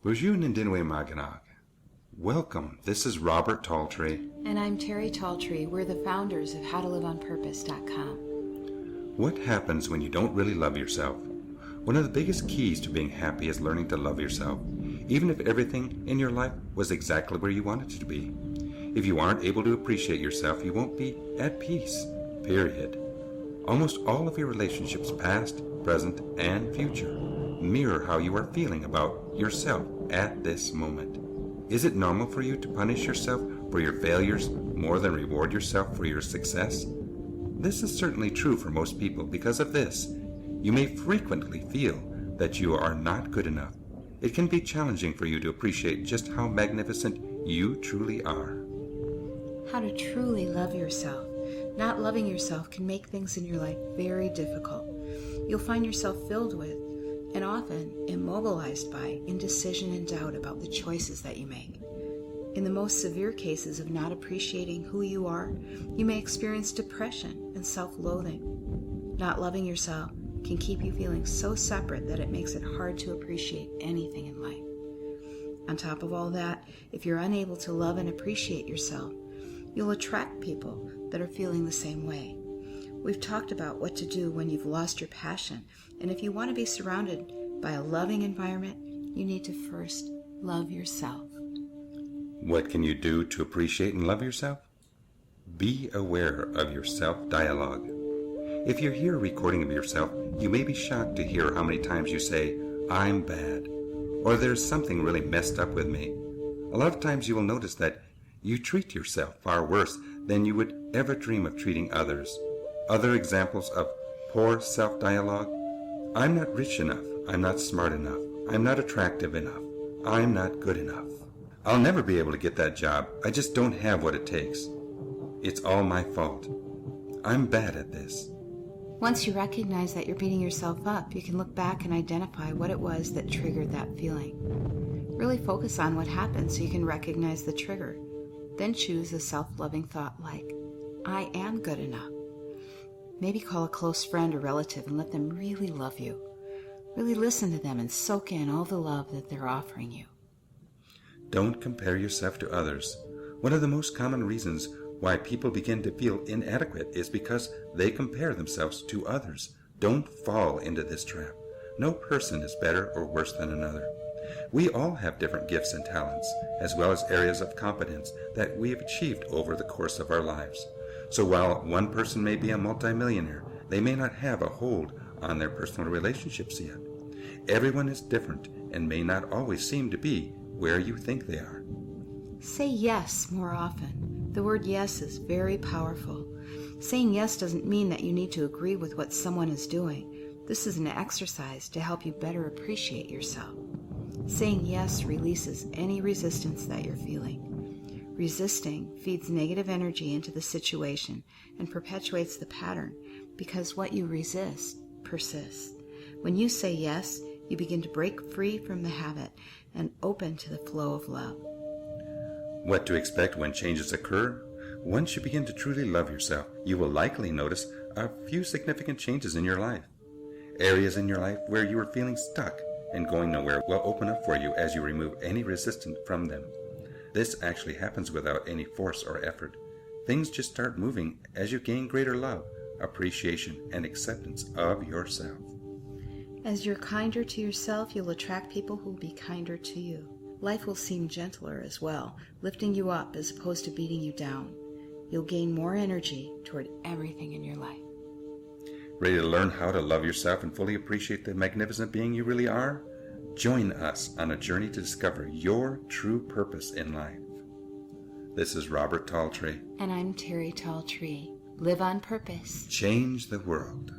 Bonjour and Pen Waggener. Welcome. This is Robert Terri. And I'm Terri Taltree. We're the founders of HowToLiveOnPurpose.com. What happens when you don't really love yourself? One of the biggest keys to being happy is learning to love yourself, even if everything in your life was exactly where you wanted it to be. If you aren't able to appreciate yourself, you won't be at peace, period. Almost all of your relationships, past, present, and future, mirror how you are feeling about yourself at this moment. Is it normal for you to punish yourself for your failures more than reward yourself for your success? This is certainly true for most people. Because of this, you may frequently feel that you are not good enough. It can be challenging for you to appreciate just how magnificent you truly are. How to truly love yourself. Not loving yourself can make things in your life very difficult. You'll find yourself filled with, and often immobilized by, indecision and doubt about the choices that you make. In the most severe cases of not appreciating who you are, you may experience depression and self-loathing. Not loving yourself can keep you feeling so separate that it makes it hard to appreciate anything in life. On top of all that, if you're unable to love and appreciate yourself, you'll attract people that are feeling the same way. We've talked about what to do when you've lost your passion, and if you want to be surrounded by a loving environment, you need to first love yourself. What can you do to appreciate and love yourself? Be aware of your self-dialogue. If you hear a recording of yourself, you may be shocked to hear how many times you say, "I'm bad," or "there's something really messed up with me." A lot of times you will notice that you treat yourself far worse than you would ever dream of treating others. Other examples of poor self-dialogue: I'm not rich enough. I'm not smart enough. I'm not attractive enough. I'm not good enough. I'll never be able to get that job. I just don't have what it takes. It's all my fault. I'm bad at this. Once you recognize that you're beating yourself up, you can look back and identify what it was that triggered that feeling. Really focus on what happened so you can recognize the trigger. Then choose a self-loving thought like, I am good enough. Maybe call a close friend or relative and let them really love you. Really listen to them and soak in all the love that they're offering you. Don't compare yourself to others. One of the most common reasons why people begin to feel inadequate is because they compare themselves to others. Don't fall into this trap. No person is better or worse than another. We all have different gifts and talents, as well as areas of competence that we have achieved over the course of our lives. So while one person may be a multimillionaire, they may not have a hold on their personal relationships yet. Everyone is different and may not always seem to be where you think they are. Say yes more often. The word yes is very powerful. Saying yes doesn't mean that you need to agree with what someone is doing. This is an exercise to help you better appreciate yourself. Saying yes releases any resistance that you're feeling. Resisting feeds negative energy into the situation and perpetuates the pattern because what you resist persists. When you say yes, you begin to break free from the habit and open to the flow of love. What to expect when changes occur? Once you begin to truly love yourself, you will likely notice a few significant changes in your life. Areas in your life where you are feeling stuck and going nowhere will open up for you as you remove any resistance from them. This actually happens without any force or effort. Things just start moving as you gain greater love, appreciation, and acceptance of yourself. As you're kinder to yourself, you'll attract people who will be kinder to you. Life will seem gentler as well, lifting you up as opposed to beating you down. You'll gain more energy toward everything in your life. Ready to learn how to love yourself and fully appreciate the magnificent being you really are? Join us on a journey to discover your true purpose in life. This is Robert Terri. And I'm Terri Taltree. Live on purpose. Change the world.